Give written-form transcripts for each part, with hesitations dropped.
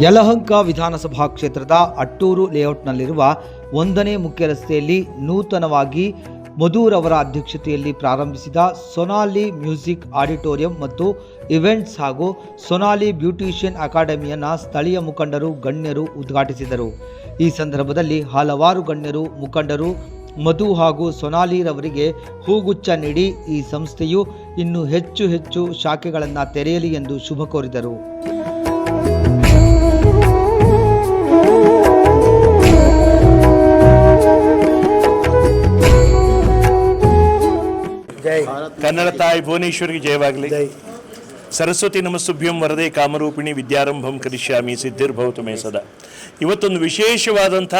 ಯಲಹಂಕ ವಿಧಾನಸಭಾ ಕ್ಷೇತ್ರದ ಅಟ್ಟೂರು ಲೇಔಟ್ನಲ್ಲಿರುವ 1ನೇ ಮುಖ್ಯ ರಸ್ತೆಯಲ್ಲಿ ನೂತನವಾಗಿ ಮಧುರ್ ಅವರ ಅಧ್ಯಕ್ಷತೆಯಲ್ಲಿ ಪ್ರಾರಂಭಿಸಿದ ಸೊನಾಲಿ ಮ್ಯೂಸಿಕ್ ಆಡಿಟೋರಿಯಂ ಮತ್ತು ಇವೆಂಟ್ಸ್ ಹಾಗೂ ಸೊನಾಲಿ ಬ್ಯೂಟಿಷಿಯನ್ ಅಕಾಡೆಮಿಯನ್ನು ಸ್ಥಳೀಯ ಮುಖಂಡರು ಗಣ್ಯರು ಉದ್ಘಾಟಿಸಿದರು. ಈ ಸಂದರ್ಭದಲ್ಲಿ ಹಲವಾರು ಗಣ್ಯರು ಮುಖಂಡರು ಮಧು ಹಾಗೂ ಸೊನಾಲಿರವರಿಗೆ ಹೂಗುಚ್ಛ ನೀಡಿ ಈ ಸಂಸ್ಥೆಯು ಇನ್ನೂ ಹೆಚ್ಚು ಶಾಖೆಗಳನ್ನು ತೆರೆಯಲಿ ಎಂದು ಶುಭ ಕೋರಿದರು. ಕನ್ನಡ ತಾಯಿ ಭುವನೇಶ್ವರಿಗೆ ಜಯವಾಗಲಿ. ಸರಸ್ವತಿ ನಮಸ್ತುಭ್ಯಂ ವರದೆ ಕಾಮರೂಪಿಣಿ ವಿದ್ಯಾರಂಭಂ ಕರಿಷ್ಯಾಮಿ ಸಿದ್ಧಿರ್ಭವತು ಮೇ ಸದಾ. ಇವತ್ತೊಂದು ವಿಶೇಷವಾದಂಥ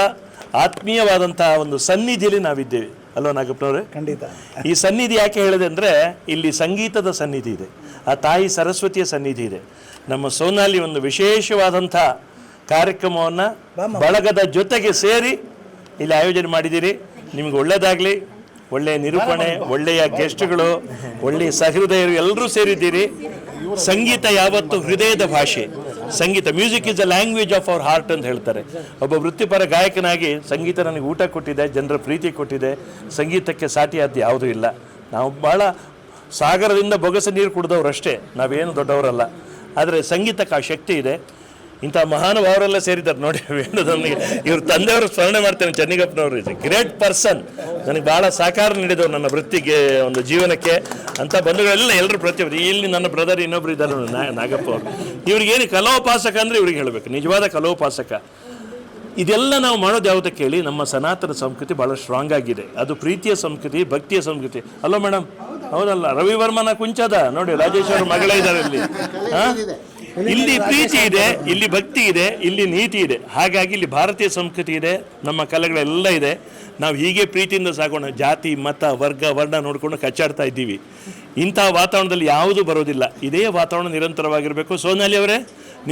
ಆತ್ಮೀಯವಾದಂಥ ಒಂದು ಸನ್ನಿಧಿಯಲ್ಲಿ ನಾವಿದ್ದೇವೆ ಅಲ್ವಾ ನಾಗಪ್ಪನವ್ರೆ? ಖಂಡಿತ. ಈ ಸನ್ನಿಧಿ ಯಾಕೆ ಹೇಳಿದೆ ಅಂದರೆ ಇಲ್ಲಿ ಸಂಗೀತದ ಸನ್ನಿಧಿ ಇದೆ, ಆ ತಾಯಿ ಸರಸ್ವತಿಯ ಸನ್ನಿಧಿ ಇದೆ. ನಮ್ಮ ಸೋನಾಲಿ ಒಂದು ವಿಶೇಷವಾದಂಥ ಕಾರ್ಯಕ್ರಮವನ್ನು ಬಳಗದ ಜೊತೆಗೆ ಸೇರಿ ಇಲ್ಲಿ ಆಯೋಜನೆ ಮಾಡಿದ್ದೀರಿ. ನಿಮ್ಗೆ ಒಳ್ಳೆಯದಾಗಲಿ. ಒಳ್ಳೆಯ ನಿರೂಪಣೆ, ಒಳ್ಳೆಯ ಗೆಸ್ಟ್ಗಳು, ಒಳ್ಳೆಯ ಸಹೃದಯರು ಎಲ್ಲರೂ ಸೇರಿದ್ದೀರಿ. ಸಂಗೀತ ಯಾವತ್ತು ಹೃದಯದ ಭಾಷೆ. ಸಂಗೀತ music is the language of our heart ಅಂತ ಹೇಳ್ತಾರೆ. ಒಬ್ಬ ವೃತ್ತಿಪರ ಗಾಯಕನಾಗಿ ಸಂಗೀತ ನನಗೆ ಊಟ ಕೊಟ್ಟಿದೆ, ಜನರ ಪ್ರೀತಿ ಕೊಟ್ಟಿದೆ. ಸಂಗೀತಕ್ಕೆ ಸಾಟಿಯಾದ ಯಾವುದೂ ಇಲ್ಲ. ನಾವು ಭಾಳ ಸಾಗರದಿಂದ ಬೊಗಸೆ ನೀರು ಕುಡಿದವರಷ್ಟೇ, ನಾವೇನು ದೊಡ್ಡವರಲ್ಲ. ಆದರೆ ಸಂಗೀತಕ್ಕೆ ಆ ಶಕ್ತಿ ಇದೆ. ಇಂಥ ಮಹಾನುಭಾವರೆಲ್ಲ ಸೇರಿದ್ದಾರೆ ನೋಡಿ. ವೇಣುದವನಿಗೆ ಇವ್ರ ತಂದೆಯವರು ಸ್ಮರಣೆ ಮಾಡ್ತೇನೆ, ಚೆನ್ನಿಗಪ್ಪನವರು. Is a great person. ನನಗೆ ಭಾಳ ಸಹಕಾರ ನೀಡಿದವರು ನನ್ನ ವೃತ್ತಿಗೆ, ಒಂದು ಜೀವನಕ್ಕೆ. ಅಂಥ ಬಂಧುಗಳೆಲ್ಲ ಎಲ್ಲರೂ ಪ್ರತಿಯೊಬ್ಬರು. ಇಲ್ಲಿ ನನ್ನ ಬ್ರದರ್ ಇನ್ನೊಬ್ರು ಇದ್ದಾರೆ ನಾಗಪ್ಪ ಅವರು. ಇವ್ರಿಗೇನು ಕಲೋಪಾಸಕ ಅಂದರೆ ಇವ್ರಿಗೆ ಹೇಳಬೇಕು, ನಿಜವಾದ ಕಲೋಪಾಸಕ. ಇದೆಲ್ಲ ನಾವು ಮಾಡೋದು ಯಾವುದಕ್ಕೆ ಹೇಳಿ, ನಮ್ಮ ಸನಾತನ ಸಂಸ್ಕೃತಿ ಭಾಳ ಸ್ಟ್ರಾಂಗ್ ಆಗಿದೆ. ಅದು ಪ್ರೀತಿಯ ಸಂಸ್ಕೃತಿ, ಭಕ್ತಿಯ ಸಂಸ್ಕೃತಿ ಅಲ್ಲೋ ಮೇಡಮ್? ಹೌದಲ್ಲ? ರವಿವರ್ಮನ ಕುಂಚದ ನೋಡಿ, ರಾಜೇಶ್ ಅವರು ಮಗಳೇ ಇದ್ದಾರೆ ಇಲ್ಲಿ. ಇಲ್ಲಿ ಪ್ರೀತಿ ಇದೆ, ಇಲ್ಲಿ ಭಕ್ತಿ ಇದೆ, ಇಲ್ಲಿ ನೀತಿ ಇದೆ. ಹಾಗಾಗಿ ಇಲ್ಲಿ ಭಾರತೀಯ ಸಂಸ್ಕೃತಿ ಇದೆ, ನಮ್ಮ ಕಲೆಗಳೆಲ್ಲ ಇದೆ. ನಾವು ಹೀಗೆ ಪ್ರೀತಿಯಿಂದ ಸಾಗೋಣ. ಜಾತಿ ಮತ ವರ್ಗ ವರ್ಣ ನೋಡಿಕೊಂಡು ಕಚ್ಚಾಡ್ತಾ ಇದ್ದೀವಿ. ಇಂಥ ವಾತಾವರಣದಲ್ಲಿ ಯಾವುದೂ ಬರೋದಿಲ್ಲ. ಇದೇ ವಾತಾವರಣ ನಿರಂತರವಾಗಿರಬೇಕು. ಸೋನಾಲಿ ಅವರೇ,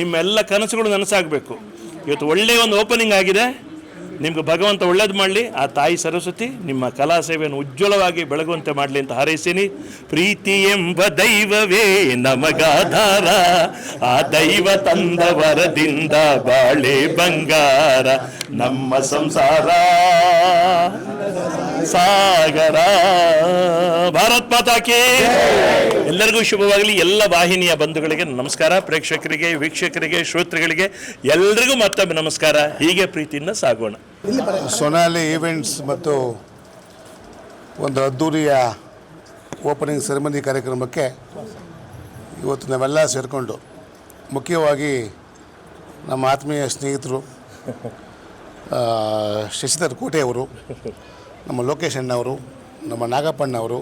ನಿಮ್ಮೆಲ್ಲ ಕನಸುಗಳು ನನಸಾಗಬೇಕು. ಇವತ್ತು ಒಳ್ಳೆಯ ಒಂದು ಓಪನಿಂಗ್ ಆಗಿದೆ. ನಿಮ್ಗೆ ಭಗವಂತ ಒಳ್ಳೇದು ಮಾಡಲಿ. ಆ ತಾಯಿ ಸರಸ್ವತಿ ನಿಮ್ಮ ಕಲಾ ಸೇವೆಯನ್ನು ಉಜ್ವಲವಾಗಿ ಬೆಳಗುವಂತೆ ಮಾಡಲಿ ಅಂತ ಹಾರೈಸ್ತೀನಿ. ಪ್ರೀತಿ ಎಂಬ ದೈವವೇ ನಮಗಾಧಾರ, ಆ ದೈವ ತಂದ ವರದಿಂದ ಬಾಳೆ ಬಂಗಾರ, ನಮ್ಮ ಸಂಸಾರ ಸಾಗರ. ಭಾರತ್ ಮಾತಾ ಕಿ. ಎಲ್ಲರಿಗೂ ಶುಭವಾಗಲಿ. ಎಲ್ಲ ವಾಹಿನಿಯ ಬಂಧುಗಳಿಗೆ ನಮಸ್ಕಾರ. ಪ್ರೇಕ್ಷಕರಿಗೆ, ವೀಕ್ಷಕರಿಗೆ, ಶ್ರೋತೃಗಳಿಗೆ ಎಲ್ಲರಿಗೂ ಮತ್ತೊಮ್ಮೆ ನಮಸ್ಕಾರ. ಹೀಗೆ ಪ್ರೀತಿಯಿಂದ ಸಾಗೋಣ. ಸೊನಾಲಿ ಈವೆಂಟ್ಸ್ ಮತ್ತು ಒಂದು ಅದ್ಧೂರಿಯ ಓಪನಿಂಗ್ ಸೆರೆಮನಿ ಕಾರ್ಯಕ್ರಮಕ್ಕೆ ಇವತ್ತು ನಾವೆಲ್ಲ ಸೇರಿಕೊಂಡು, ಮುಖ್ಯವಾಗಿ ನಮ್ಮ ಆತ್ಮೀಯ ಸ್ನೇಹಿತರು ಶಶಿಧರ್ ಕೋಟೆಯವರು, ನಮ್ಮ ಲೋಕೇಶ್ ಅಣ್ಣವರು, ನಮ್ಮ ನಾಗಪ್ಪಣ್ಣವರು,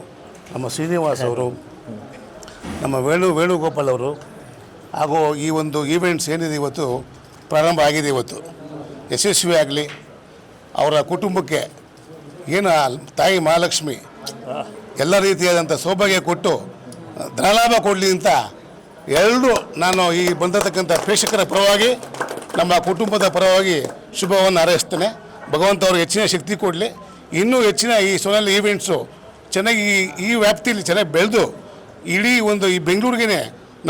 ನಮ್ಮ ಶ್ರೀನಿವಾಸ್ ಅವರು, ನಮ್ಮ ವೇಣುಗೋಪಾಲ್ ಅವರು, ಹಾಗೂ ಈ ಒಂದು ಈವೆಂಟ್ಸ್ ಏನಿದೆ ಇವತ್ತು ಪ್ರಾರಂಭ ಆಗಿದೆ. ಇವತ್ತು ಯಶಸ್ವಿ ಆಗಲಿ. ಅವರ ಕುಟುಂಬಕ್ಕೆ ಏನು ತಾಯಿ ಮಹಾಲಕ್ಷ್ಮಿ ಎಲ್ಲ ರೀತಿಯಾದಂಥ ಸೌಭಾಗ್ಯ ಕೊಟ್ಟು ಧನಲಾಭ ಕೊಡಲಿ ಅಂತ ಎಲ್ಲರೂ ನಾನು ಈ ಬಂದಿರತಕ್ಕಂಥ ಪ್ರೇಕ್ಷಕರ ಪರವಾಗಿ, ನಮ್ಮ ಕುಟುಂಬದ ಪರವಾಗಿ ಶುಭವನ್ನು ಹಾರೈಸ್ತೇನೆ. ಭಗವಂತ ಅವರು ಹೆಚ್ಚಿನ ಶಕ್ತಿ ಕೊಡಲಿ. ಇನ್ನೂ ಹೆಚ್ಚಿನ ಈ ಸೊನಾಲಿ ಈವೆಂಟ್ಸು ಚೆನ್ನಾಗಿ ಈ ವ್ಯಾಪ್ತಿಯಲ್ಲಿ ಚೆನ್ನಾಗಿ ಬೆಳೆದು ಇಡೀ ಒಂದು ಈ ಬೆಂಗಳೂರಿಗೆ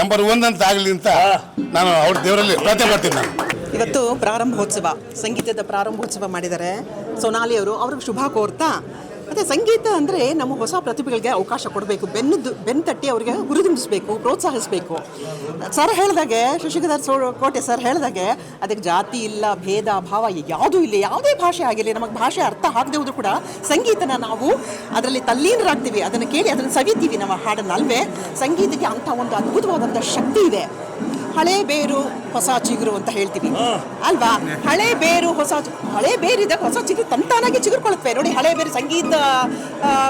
ನಂಬರ್ 1 ಅಂತ ಆಗಲಿ ಅಂತ ನಾನು ಅವ್ರ ದೇವರಲ್ಲಿ ಪ್ರಾರ್ಥನೆ ಮಾಡ್ತೀನಿ. ನಾನು ಇವತ್ತು ಪ್ರಾರಂಭೋತ್ಸವ, ಸಂಗೀತದ ಪ್ರಾರಂಭೋತ್ಸವ ಮಾಡಿದ್ದಾರೆ ಸೊನಾಲಿ ಅವರು. ಅವ್ರಿಗೆ ಶುಭ ಕೋರ್ತಾ, ಮತ್ತು ಸಂಗೀತ ಅಂದರೆ ನಮ್ಮ ಹೊಸ ಪ್ರತಿಭೆಗಳಿಗೆ ಅವಕಾಶ ಕೊಡಬೇಕು, ಬೆನ್ನು ತಟ್ಟಿ ಅವರಿಗೆ ಹುರಿದುಂಬಿಸಬೇಕು, ಪ್ರೋತ್ಸಾಹಿಸಬೇಕು. ಸರ್ ಹೇಳಿದಾಗೆ, ಶಶಿಧರ್ ಕೋಟೆ ಸರ್ ಹೇಳಿದಾಗೆ, ಅದಕ್ಕೆ ಜಾತಿ ಇಲ್ಲ, ಭೇದ ಭಾವ ಯಾವುದೂ ಇಲ್ಲ. ಯಾವುದೇ ಭಾಷೆ ಆಗಿರಲಿ, ನಮಗೆ ಭಾಷೆ ಅರ್ಥ ಆಗದೆ ಹೋದರೂ ಕೂಡ ಸಂಗೀತನ ನಾವು ಅದರಲ್ಲಿ ತಲ್ಲೀನರಾಗ್ತೀವಿ, ಅದನ್ನು ಕೇಳಿ ಅದನ್ನು ಸವಿತೀವಿ ನಮ್ಮ ಹಾಡನ್ನು ಅಲ್ವೇ. ಸಂಗೀತಕ್ಕೆ ಅಂಥ ಒಂದು ಅದ್ಭುತವಾದಂಥ ಶಕ್ತಿ ಇದೆ. ಹಳೆ ಬೇರು ಹೊಸ ಚಿಗುರು ಅಂತ ಹೇಳ್ತೀವಿ ಅಲ್ವಾ? ಹಳೆ ಬೇರು ಹಳೆ ಬೇರಿದಾಗ ಹೊಸ ಚಿಗುರು ತಂತಾನಾಗಿ ಚಿಗುರ್ಕೊಳ್ಳುತ್ತವೆ ನೋಡಿ. ಹಳೆ ಬೇರು ಸಂಗೀತ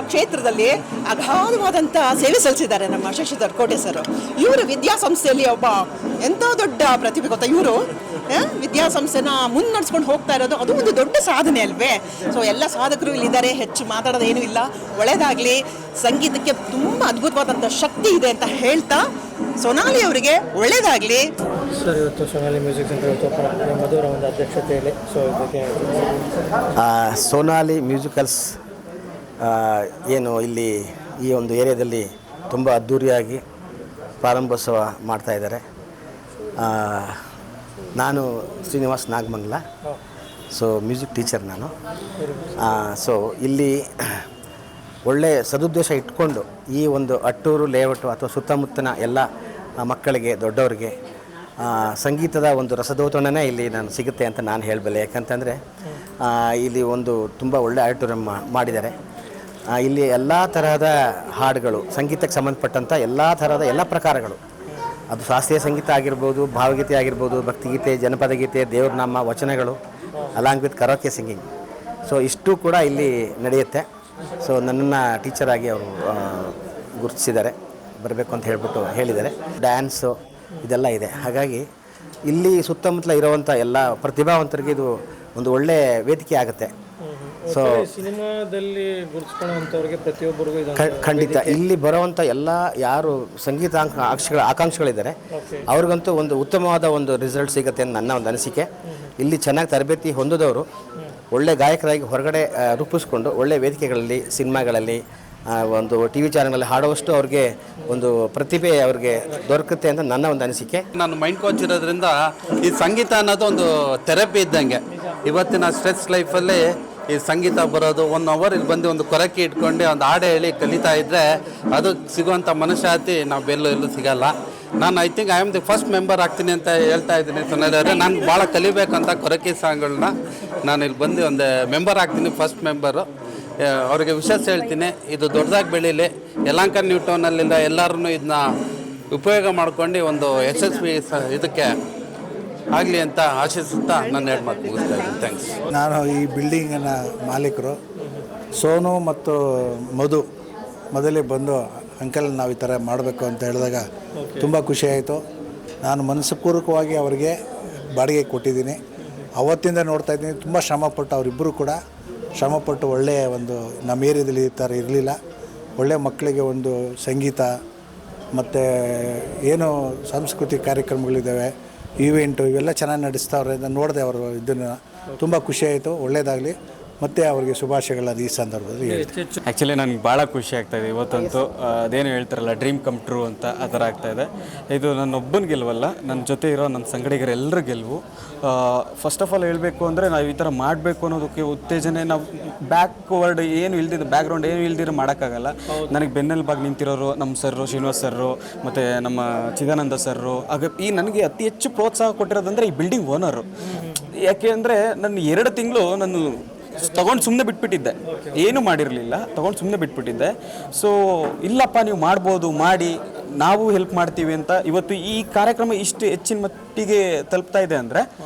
ಕ್ಷೇತ್ರದಲ್ಲಿ ಅಗಾಧವಾದಂಥ ಸೇವೆ ಸಲ್ಲಿಸಿದ್ದಾರೆ ನಮ್ಮ ಶಶಿಧರ್ ಕೋಟೆ ಸರ್. ಇವರು ವಿದ್ಯಾಸಂಸ್ಥೆಯಲ್ಲಿ ಒಬ್ಬ ಎಂಥ ದೊಡ್ಡ ಪ್ರತಿಭೆ ಗೊತ್ತಾ. ಇವರು ವಿದ್ಯಾಸಂಸ್ಥೆನ ಮುನ್ನಡೆಸ್ಕೊಂಡು ಹೋಗ್ತಾ ಇರೋದು, ಅದು ಒಂದು ದೊಡ್ಡ ಸಾಧನೆ ಅಲ್ವೇ. ಸೊ ಎಲ್ಲ ಸಾಧಕರು ಇಲ್ಲಿದ್ದಾರೆ, ಹೆಚ್ಚು ಮಾತಾಡೋದು ಏನೂ ಇಲ್ಲ. ಒಳ್ಳೆಯದಾಗಲಿ. ಸಂಗೀತಕ್ಕೆ ತುಂಬ ಅದ್ಭುತವಾದಂಥ ಶಕ್ತಿ ಇದೆ ಅಂತ ಹೇಳ್ತಾ ಸೊನಾಲಿ ಅವರಿಗೆ ಒಳ್ಳೆಯದಾಗಲಿ. ಸರ್, ಇವತ್ತು ಸೊನಾಲಿ ಮ್ಯೂಸಿಕ್ ಸೆಂಟರ್ ಮಧುರ ಒಂದು ಅಧ್ಯಕ್ಷತೆಯಲ್ಲಿ ಸೊನಾಲಿ ಮ್ಯೂಸಿಕಲ್ಸ್ ಏನು ಇಲ್ಲಿ ಈ ಒಂದು ಏರಿಯಾದಲ್ಲಿ ತುಂಬ ಅದ್ಧೂರಿಯಾಗಿ ಪ್ರಾರಂಭೋತ್ಸವ ಮಾಡ್ತಾಯಿದ್ದಾರೆ. ನಾನು Srinivas Nagamangala. So music teacher ನಾನು. ಸೊ ಇಲ್ಲಿ ಒಳ್ಳೆಯ ಸದುದ್ದೇಶ ಇಟ್ಕೊಂಡು ಈ ಒಂದು ಅಟ್ಟೂರು ಲೇಔಟು ಅಥವಾ ಸುತ್ತಮುತ್ತಲಿನ ಎಲ್ಲ ಮಕ್ಕಳಿಗೆ, ದೊಡ್ಡವರಿಗೆ ಸಂಗೀತದ ಒಂದು ರಸದೌತಣನೇ ಇಲ್ಲಿ ನಾನು ಸಿಗುತ್ತೆ ಅಂತ ನಾನು ಹೇಳಬಲ್ಲೆ. ಯಾಕಂತಂದರೆ ಇಲ್ಲಿ ಒಂದು ತುಂಬ ಒಳ್ಳೆಯ ಆಡಿಟೋರಿಯಂ ಮಾಡಿದ್ದಾರೆ. ಇಲ್ಲಿ ಎಲ್ಲ ತರಹದ ಹಾಡುಗಳು, ಸಂಗೀತಕ್ಕೆ ಸಂಬಂಧಪಟ್ಟಂಥ ಎಲ್ಲ ಥರದ ಎಲ್ಲ ಪ್ರಕಾರಗಳು, ಅದು ಶಾಸ್ತ್ರೀಯ ಸಂಗೀತ ಆಗಿರ್ಬೋದು, ಭಾವಗೀತೆ ಆಗಿರ್ಬೋದು, ಭಕ್ತಿಗೀತೆ, ಜನಪದ ಗೀತೆ, ದೇವ್ರ ನಾಮ, ವಚನಗಳು, along with karaoke singing. So ಇಷ್ಟು ಕೂಡ ಇಲ್ಲಿ ನಡೆಯುತ್ತೆ. ಸೊ ನನ್ನನ್ನು ಟೀಚರಾಗಿ ಅವರು ಗುರುತಿಸಿದ್ದಾರೆ, ಬರಬೇಕು ಅಂತ ಹೇಳಿದ್ದಾರೆ. ಡ್ಯಾನ್ಸು ಇದೆಲ್ಲ ಇದೆ. ಹಾಗಾಗಿ ಇಲ್ಲಿ ಸುತ್ತಮುತ್ತಲ ಇರುವಂಥ ಎಲ್ಲ ಪ್ರತಿಭಾವಂತರಿಗೆ ಇದು ಒಂದು ಒಳ್ಳೆಯ ವೇದಿಕೆ ಆಗುತ್ತೆ. ಸೊ ಸಿನಿಮಾದಲ್ಲಿ ಗುರುತಿಸ್ಕೊಳ್ಳುವಂಥವ್ರಿಗೆ ಪ್ರತಿಯೊಬ್ಬರಿಗೂ ಖಂಡಿತ ಇಲ್ಲಿ ಬರುವಂಥ ಎಲ್ಲ ಯಾರು ಸಂಗೀತ ಆಕಾಂಕ್ಷಿಗಳಿದ್ದಾರೆ ಅವ್ರಿಗಂತೂ ಒಂದು ಉತ್ತಮವಾದ ಒಂದು ರಿಸಲ್ಟ್ ಸಿಗುತ್ತೆ ಅಂತ ನನ್ನ ಒಂದು ಅನಿಸಿಕೆ. ಇಲ್ಲಿ ಚೆನ್ನಾಗಿ ತರಬೇತಿ ಹೊಂದಿದವರು ಒಳ್ಳೆ ಗಾಯಕರಾಗಿ ಹೊರಗಡೆ ರೂಪಿಸ್ಕೊಂಡು ಒಳ್ಳೆ ವೇದಿಕೆಗಳಲ್ಲಿ, ಸಿನಿಮಾಗಳಲ್ಲಿ, ಒಂದು ಟಿ ವಿ ಚಾನಲ್ಗಳಲ್ಲಿ ಹಾಡುವಷ್ಟು ಅವ್ರಿಗೆ ಒಂದು ಪ್ರತಿಭೆ ಅವ್ರಿಗೆ ದೊರಕುತ್ತೆ ಅಂತ ನನ್ನ ಒಂದು ಅನಿಸಿಕೆ. ನಾನು ಮೈಂಡ್ ಕೋಚ್ ಇರೋದ್ರಿಂದ ಈ ಸಂಗೀತ ಅನ್ನೋದು ಒಂದು ಥೆರಪಿ ಇದ್ದಂಗೆ. ಇವತ್ತಿನ ಸ್ಟ್ರೆಸ್ ಲೈಫಲ್ಲಿ ಈ ಸಂಗೀತ ಬರೋದು, 1 ಅವರ್ ಇಲ್ಲಿ ಬಂದು ಒಂದು ಕೊರಕೆ ಇಟ್ಕೊಂಡು ಒಂದು ಹಾಡು ಹೇಳಿ ಕಲಿತಾ ಇದ್ದರೆ ಅದು ಸಿಗುವಂಥ ಮನಃಶಾಂತಿ ನಾವು ಎಲ್ಲೂ ಸಿಗಲ್ಲ. ನಾನು I think I am the first member ಆಗ್ತೀನಿ ಅಂತ ಹೇಳ್ತಾ ಇದ್ದೀನಿ. ಸೊನ್ನೆಲ್ಲವರೇ, ನಾನು ಭಾಳ ಕಲಿಬೇಕಂತ ಕೊರಕೆ ಸಾಂಗ್ಗಳನ್ನ ನಾನು ಇಲ್ಲಿ ಬಂದು ಒಂದು ಮೆಂಬರ್ ಆಗ್ತೀನಿ, ಫಸ್ಟ್ ಮೆಂಬರು. ಅವರಿಗೆ ವಿಶೇಷ ಹೇಳ್ತೀನಿ, ಇದು ದೊಡ್ಡದಾಗಿ ಬೆಳೀಲಿ, ಯಲಹಂಕ ನ್ಯೂಟೌನಲ್ಲಿಂದ ಎಲ್ಲರೂ ಇದನ್ನ ಉಪಯೋಗ ಮಾಡ್ಕೊಂಡು ಒಂದು ಯಶಸ್ವಿ ಇದಕ್ಕೆ ಆಗಲಿ ಅಂತ ಆಶಿಸುತ್ತಾ ನನ್ನ 2 ಮಾತು ಮುಗಿಸ್ತಾ ಇದ್ದೀನಿ. ಥ್ಯಾಂಕ್ಸ್. ನಾನು ಈ ಬಿಲ್ಡಿಂಗಿನ ಮಾಲೀಕರು ಸೋನು ಮತ್ತು ಮಧು ಮೊದಲೇ ಬಂದು ಅಂಕಲ್ ನಾವು ಈ ಥರ ಮಾಡಬೇಕು ಅಂತ ಹೇಳಿದಾಗ ತುಂಬ ಖುಷಿಯಾಯಿತು. ನಾನು ಮನಸ್ಪೂರ್ವಕವಾಗಿ ಅವರಿಗೆ ಬಾಡಿಗೆ ಕೊಟ್ಟಿದ್ದೀನಿ. ಅವತ್ತಿಂದ ನೋಡ್ತಾ ಇದ್ದೀನಿ, ತುಂಬ ಶ್ರಮಪಟ್ಟು ಅವರಿಬ್ಬರು ಕೂಡ ಶ್ರಮಪಟ್ಟು ಒಳ್ಳೆಯ ಒಂದು ನಮ್ಮ ಏರಿಯಾದಲ್ಲಿ ಈ ಥರ ಇರಲಿಲ್ಲ. ಒಳ್ಳೆಯ ಮಕ್ಕಳಿಗೆ ಒಂದು ಸಂಗೀತ ಮತ್ತು ಏನು ಸಾಂಸ್ಕೃತಿಕ ಕಾರ್ಯಕ್ರಮಗಳಿದ್ದಾವೆ, ಈವೆಂಟು, ಇವೆಲ್ಲ ಚೆನ್ನಾಗಿ ನಡೆಸ್ತಾವ್ರೆ. ನಾನು ನೋಡಿದೆ ಅವರು ಇದನ್ನು, ತುಂಬ ಖುಷಿಯಾಯಿತು. ಒಳ್ಳೆಯದಾಗಲಿ, ಮತ್ತು ಅವರಿಗೆ ಶುಭಾಶಯಗಳನ್ನು ಈ ಸಂದರ್ಭದಲ್ಲಿ ಹೇಳ್ತೀನಿ. ಆ್ಯಕ್ಚುಲಿ ನನಗೆ ಭಾಳ ಖುಷಿ ಆಗ್ತಾಯಿದೆ ಇವತ್ತಂತೂ. ಅದೇನು ಹೇಳ್ತಾರಲ್ಲ, ಡ್ರೀಮ್ ಕಮ್ ಟ್ರೂ ಅಂತ, ಆ ಥರ ಆಗ್ತಾಯಿದೆ. ಇದು ನನ್ನೊಬ್ಬನ ಗೆಲುವಲ್ಲ, ನನ್ನ ಜೊತೆ ಇರೋ ನನ್ನ ಸಂಗಡಿಗರೆಲ್ಲರ ಗೆಲುವು. ಫಸ್ಟ್ ಆಫ್ ಆಲ್ ಹೇಳಬೇಕು ಅಂದರೆ ನಾವು ಈ ಥರ ಮಾಡಬೇಕು ಅನ್ನೋದಕ್ಕೆ ಉತ್ತೇಜನೆ, ನಾವು ಬ್ಯಾಕ್ವರ್ಡ್ ಏನು ಇಲ್ದಿದ್ದು, ಬ್ಯಾಕ್ಗ್ರೌಂಡ್ ಏನು ಇಲ್ದಿರೋ ಮಾಡೋಕ್ಕಾಗಲ್ಲ. ನನಗೆ ಬೆನ್ನೆಲುಬಾಗಿ ನಿಂತಿರೋರು ನಮ್ಮ ಸರ್ರು, ಶ್ರೀನಿವಾಸ್ ಸರ್ರು, ಮತ್ತು ನಮ್ಮ ಚಿದಾನಂದ ಸರ್ರು. ಆಗ ನನಗೆ ಅತಿ ಹೆಚ್ಚು ಪ್ರೋತ್ಸಾಹ ಕೊಟ್ಟಿರೋದಂದರೆ ಈ ಬಿಲ್ಡಿಂಗ್ ಓನರು. ಯಾಕೆ ಅಂದರೆ ನನ್ನ 2 ತಿಂಗಳು ನಾನು ತಗೊಂಡು ಸುಮ್ಮನೆ ಬಿಟ್ಬಿಟ್ಟಿದ್ದೆ, ಏನು ಮಾಡಿರಲಿಲ್ಲ, ತಗೊಂಡು ಸುಮ್ಮನೆ ಬಿಟ್ಬಿಟ್ಟಿದ್ದೆ. ಸೊ ಇಲ್ಲಪ್ಪ, ನೀವು ಮಾಡ್ಬೋದು, ಮಾಡಿ, ನಾವು ಹೆಲ್ಪ್ ಮಾಡ್ತೀವಿ ಅಂತ ಇವತ್ತು ಈ ಕಾರ್ಯಕ್ರಮ ಇಷ್ಟು ಹೆಚ್ಚಿನ ಮಟ್ಟಿಗೆ ತಲುಪ್ತಾ ಇದೆ ಅಂದರೆ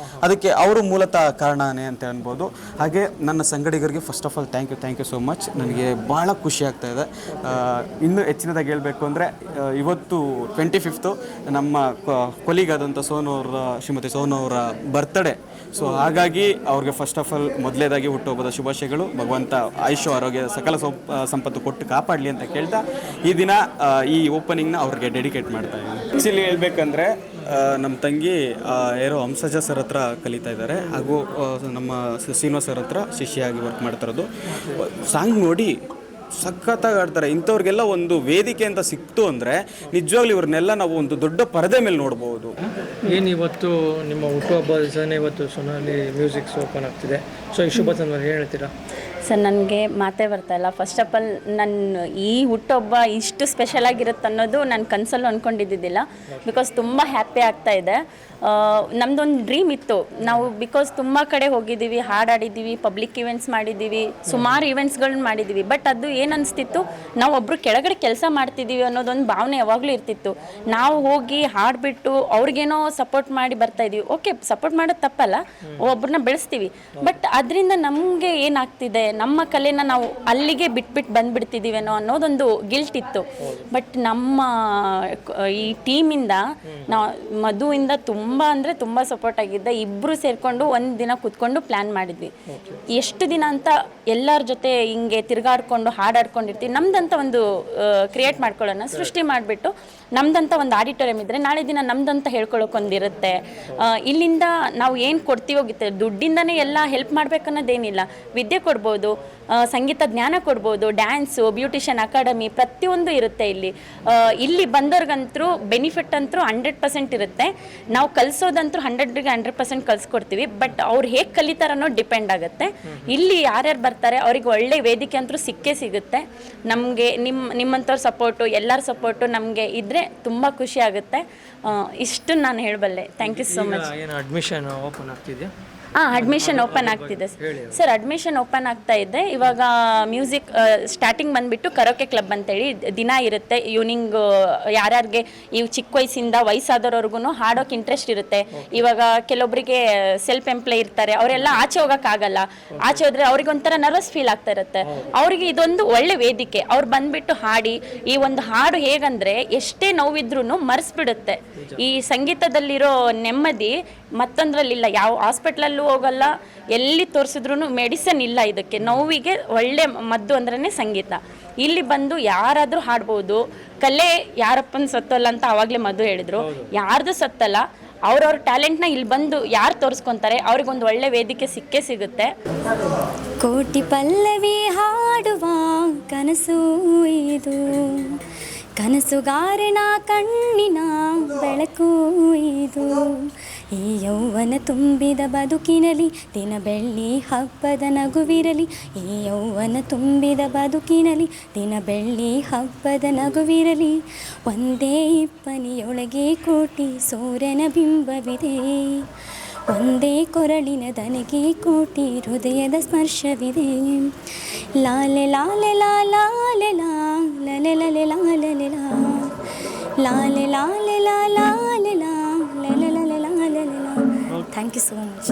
ಅದಕ್ಕೆ ಅವರು ಮೂಲತಃ ಕಾರಣನೇ ಅಂತ ಅನ್ಬೋದು. ಹಾಗೆ ನನ್ನ ಸಂಗಡಿಗರಿಗೆ first of all thank you so much. ನನಗೆ ಭಾಳ ಖುಷಿ ಆಗ್ತಾ ಇದೆ. ಇನ್ನೂ ಹೆಚ್ಚಿನದಾಗಿ ಹೇಳಬೇಕು ಅಂದರೆ ಇವತ್ತು 25th ನಮ್ಮ ಕೊಲಿಗಾದಂಥ ಶ್ರೀಮತಿ ಸೋನು ಅವರ ಬರ್ತ್ಡೇ. ಸೊ ಹಾಗಾಗಿ ಅವ್ರಿಗೆ ಫಸ್ಟ್ ಆಫ್ ಆಲ್ ಮೊದಲೇದಾಗಿ ಹುಟ್ಟುಹಬ್ಬದ ಶುಭಾಶಯಗಳು. ಭಗವಂತ ಆಯುಷ್ಯ ಆರೋಗ್ಯ ಸಕಲ ಸಂಪತ್ತು ಕೊಟ್ಟು ಕಾಪಾಡಲಿ ಅಂತ ಕೇಳ್ತಾ ಈ ದಿನ ಈ ಓಪನಿಂಗ್ನ ಅವ್ರಿಗೆ ಡೆಡಿಕೇಟ್ ಮಾಡ್ತಾ ಇದ್ದೀನಿ. ಆ್ಯಕ್ಚುಲಿ ಹೇಳ್ಬೇಕಂದ್ರೆ ನಮ್ಮ ತಂಗಿ ಯಾರೋ ಹಂಸಜ ಸರ್ ಹತ್ರ ಕಲಿತಾ ಇದ್ದಾರೆ, ಹಾಗೂ ನಮ್ಮ ಶ್ರೀನಿವಾಸ್ ಸರ್ ಹತ್ರ ಶಿಷ್ಯಾಗಿ ವರ್ಕ್ ಮಾಡ್ತಾ ಇರೋದು. ಸಾಂಗ್ ನೋಡಿ ಸಖತ್ತಾಗಿ ಆಡ್ತಾರೆ. ಇಂಥವ್ರಿಗೆಲ್ಲ ಒಂದು ವೇದಿಕೆ ಅಂತ ಸಿಕ್ತು ಅಂದರೆ ನಿಜವಾಗ್ಲೂ ಇವ್ರನ್ನೆಲ್ಲ ನಾವು ಒಂದು ದೊಡ್ಡ ಪರದೆ ಮೇಲೆ ನೋಡ್ಬೋದು. ಏನು ಇವತ್ತು ನಿಮ್ಮ ಹುಟ್ಟುಹಬ್ಬ ದಿವಸನೇ ಇವತ್ತು ಸೊನಾಲಿ ಮ್ಯೂಸಿಕ್ಸ್ ಓಪನ್ ಆಗ್ತಿದೆ. ಸೊ ಈ ಶುಭ ಸಂದರ್ಭ ಏನು ಹೇಳ್ತೀರಾ? ಸರ್, ನನಗೆ ಮಾತೇ ಬರ್ತಾಯಿಲ್ಲ. ಫಸ್ಟ್ ಆಫ್ ಆಲ್ ನನ್ನ ಈ ಹುಟ್ಟುಹಬ್ಬ ಇಷ್ಟು ಸ್ಪೆಷಲ್ ಆಗಿರುತ್ತೆ ಅನ್ನೋದು ನಾನು ಕನಸಲ್ಲೂ ಅಂದ್ಕೊಂಡಿದ್ದಿದ್ದಿಲ್ಲ. ಬಿಕಾಸ್ ತುಂಬ ಹ್ಯಾಪಿ ಆಗ್ತಾಯಿದೆ. ನಮ್ಮದೊಂದು ಡ್ರೀಮ್ ಇತ್ತು. ನಾವು ಬಿಕಾಸ್ ತುಂಬ ಕಡೆ ಹೋಗಿದ್ದೀವಿ, ಹಾಡಾಡಿದ್ದೀವಿ, ಪಬ್ಲಿಕ್ ಇವೆಂಟ್ಸ್ ಮಾಡಿದ್ದೀವಿ, ಸುಮಾರು ಇವೆಂಟ್ಸ್ಗಳನ್ನ ಮಾಡಿದ್ದೀವಿ. ಬಟ್ ಅದು ಏನು ಅನಿಸ್ತಿತ್ತು, ನಾವು ಒಬ್ಬರು ಕೆಳಗಡೆ ಕೆಲಸ ಮಾಡ್ತಿದ್ದೀವಿ ಅನ್ನೋದೊಂದು ಭಾವನೆ ಯಾವಾಗಲೂ ಇರ್ತಿತ್ತು. ನಾವು ಹೋಗಿ ಹಾಡಿಬಿಟ್ಟು ಅವ್ರಿಗೇನೋ ಸಪೋರ್ಟ್ ಮಾಡಿ ಬರ್ತಾಯಿದ್ದೀವಿ. ಓಕೆ, ಸಪೋರ್ಟ್ ಮಾಡೋದು ತಪ್ಪಲ್ಲ, ಒಬ್ಬರನ್ನ ಬೆಳೆಸ್ತೀವಿ. ಬಟ್ ಅದರಿಂದ ನಮಗೆ ಏನಾಗ್ತಿದೆ, ನಮ್ಮ ಕಲೆನ ನಾವು ಅಲ್ಲಿಗೆ ಬಿಟ್ಬಿಟ್ಟು ಬಂದುಬಿಡ್ತಿದ್ದೀವೇನೋ ಅನ್ನೋದೊಂದು ಗಿಲ್ಟ್ ಇತ್ತು. ಬಟ್ ನಮ್ಮ ಈ ಟೀಮಿಂದ ನಾವು ಮಧುವಿಂದ ತುಂಬ ಅಂದರೆ ತುಂಬ ಸಪೋರ್ಟ್ ಆಗಿದ್ದೆ. ಇಬ್ಬರು ಸೇರಿಕೊಂಡು ಒಂದು ದಿನ ಕೂತ್ಕೊಂಡು ಪ್ಲ್ಯಾನ್ ಮಾಡಿದ್ವಿ. ಎಷ್ಟು ದಿನ ಅಂತ ಎಲ್ಲರ ಜೊತೆ ಹಿಂಗೆ ತಿರುಗಾಡ್ಕೊಂಡು ಹಾಡಾಡ್ಕೊಂಡಿರ್ತೀವಿ. ನಮ್ದಂತ ಒಂದು ಕ್ರಿಯೇಟ್ ಮಾಡ್ಕೊಳ್ಳೋಣ, ಸೃಷ್ಟಿ ಮಾಡಿಬಿಟ್ಟು ನಮ್ದಂತ ಒಂದು ಆಡಿಟೋರಿಯಂ ಇದ್ದರೆ ನಾಳೆ ದಿನ ನಮ್ದಂತ ಹೇಳ್ಕೊಳ್ಳೋಕೊಂದಿರುತ್ತೆ. ಇಲ್ಲಿಂದ ನಾವು ಏನು ಕೊಡ್ತೀವೋ ದುಡ್ಡಿಂದನೇ ಎಲ್ಲ ಹೆಲ್ಪ್ ಮಾಡ್ಬೇಕನ್ನೋದೇನಿಲ್ಲ. ವಿದ್ಯೆ ಕೊಡ್ಬೋದು, ಕೊಡ್ಬೋದು, ಸಂಗೀತ ಜ್ಞಾನ ಕೊಡ್ಬೋದು, ಡ್ಯಾನ್ಸು, ಬ್ಯೂಟಿಷಿಯನ್ ಅಕಾಡೆಮಿ ಪ್ರತಿಯೊಂದು ಇರುತ್ತೆ ಇಲ್ಲಿ. ಇಲ್ಲಿ ಬಂದವ್ರಿಗಂತೂ ಬೆನಿಫಿಟ್ ಅಂತೂ 100% ಇರುತ್ತೆ. ನಾವು ಕಲಿಸೋದಂತೂ 100ಗೆ 100% ಕಲಿಸ್ಕೊಡ್ತೀವಿ. ಬಟ್ ಅವ್ರು ಹೇಗೆ ಕಲಿತಾರೆ ಅನ್ನೋದು ಡಿಪೆಂಡ್ ಆಗುತ್ತೆ. ಇಲ್ಲಿ ಯಾರ್ಯಾರು ಬರ್ತಾರೆ ಅವ್ರಿಗೆ ಒಳ್ಳೆ ವೇದಿಕೆ ಅಂತೂ ಸಿಕ್ಕೇ ಸಿಗುತ್ತೆ. ನಮಗೆ ನಿಮ್ಮಂಥವ್ರ ಸಪೋರ್ಟು, ಎಲ್ಲರ ಸಪೋರ್ಟು ನಮಗೆ ಇದ್ದರೆ ತುಂಬ ಖುಷಿ ಆಗುತ್ತೆ. ಇಷ್ಟು ನಾನು ಹೇಳಬಲ್ಲೆ. Thank you so much. ಏನು ಅಡ್ಮಿಷನ್ ಓಪನ್ ಆಗ್ತಿದೆಯಾ? ಅಡ್ಮಿಷನ್ ಓಪನ್ ಆಗ್ತಿದೆ ಸರ್. ಅಡ್ಮಿಷನ್ ಓಪನ್ ಆಗ್ತಾ ಇದೆ. ಇವಾಗ ಮ್ಯೂಸಿಕ್ ಸ್ಟಾರ್ಟಿಂಗ್ ಬಂದುಬಿಟ್ಟು ಕರೋಕೆ ಕ್ಲಬ್ ಅಂತೇಳಿ ದಿನ ಇರುತ್ತೆ. ಈವ್ನಿಂಗ್ ಯಾರ್ಯಾರಿಗೆ ಇವು ಚಿಕ್ಕ ವಯಸ್ಸಿಂದ ವಯಸ್ಸಾದವ್ರಿಗೂ ಹಾಡೋಕೆ ಇಂಟ್ರೆಸ್ಟ್ ಇರುತ್ತೆ. ಇವಾಗ ಕೆಲವೊಬ್ಬರಿಗೆ ಸೆಲ್ಫ್ ಎಂಪ್ಲಾಯ್ ಇರ್ತಾರೆ, ಅವರೆಲ್ಲ ಆಚೆ ಹೋಗೋಕ್ಕಾಗಲ್ಲ. ಆಚೆ ಹೋದರೆ ಅವ್ರಿಗೆ ಒಂಥರ ನರ್ವಸ್ ಫೀಲ್ ಆಗ್ತಾ ಇರುತ್ತೆ. ಅವರಿಗೆ ಇದೊಂದು ಒಳ್ಳೆ ವೇದಿಕೆ. ಅವ್ರು ಬಂದುಬಿಟ್ಟು ಹಾಡಿ, ಈ ಒಂದು ಹಾಡು ಹೇಗಂದರೆ ಎಷ್ಟೇ ನೋವಿದ್ರೂ ಮರೆಸ್ಬಿಡುತ್ತೆ. ಈ ಸಂಗೀತದಲ್ಲಿರೋ ನೆಮ್ಮದಿ ಮತ್ತೊಂದರಲ್ಲಿಲ್ಲ. ಯಾವ ಹಾಸ್ಪಿಟ್ಲಲ್ಲೂ ಹೋಗಲ್ಲ, ಎಲ್ಲಿ ತೋರಿಸಿದ್ರು ಮೆಡಿಸಿನ್ ಇಲ್ಲ ಇದಕ್ಕೆ. ನೋವಿಗೆ ಒಳ್ಳೆ ಮದ್ದು ಅಂದ್ರೇ ಸಂಗೀತ. ಇಲ್ಲಿ ಬಂದು ಯಾರಾದರೂ ಹಾಡ್ಬೋದು. ಕಲೆ ಯಾರಪ್ಪನ ಸತ್ತಲ್ಲ ಅಂತ ಆವಾಗಲೇ ಮಧು ಹೇಳಿದರು. ಯಾರ್ದು ಸತ್ತಲ್ಲ, ಅವ್ರವ್ರ ಟ್ಯಾಲೆಂಟ್ನ ಇಲ್ಲಿ ಬಂದು ಯಾರು ತೋರಿಸ್ಕೊತಾರೆ ಅವ್ರಿಗೊಂದು ಒಳ್ಳೆ ವೇದಿಕೆ ಸಿಕ್ಕೇ ಸಿಗುತ್ತೆ. ಕೋಟಿ ಪಲ್ಲವಿ ಹಾಡುವ ಕನಸು ಇದು, ಕನಸುಗಾರನ ಕಣ್ಣಿನ ಬೆಳಕು ಇದು. ಈ ಯೌವನ ತುಂಬಿದ ಬದುಕಿನಲ್ಲಿ ದಿನ ಬೆಳ್ಳಿ ಹಬ್ಬದ ನಗುವಿರಲಿ. ಈ ಯೌವನ ತುಂಬಿದ ಬದುಕಿನಲ್ಲಿ ದಿನ ಬೆಳ್ಳಿ ಹಬ್ಬದ ನಗುವಿರಲಿ. ಒಂದೇ ಇಪ್ಪನಿಯೊಳಗೆ ಕೋಟಿ ಸೂರ್ಯನ ಬಿಂಬವಿದೆ. ಒಂದೇ ಕೊರಳಿನ ದನಿಗೆ ಕೋಟಿ ಹೃದಯದ ಸ್ಪರ್ಶವಿದೆ. ಲಾಲೆ ಲಾಲೆ ಲಾಲೆ ಲಾಲೆ ಲಾಲೆ ಲಾಲೆ ಲಾಲೆ ಲಾಲೆ ಲಾಲೆ ಲಾಲೆ ಲಾಲೆ ಲಾಲೆ ಲಾಲೆ. Thank you so much.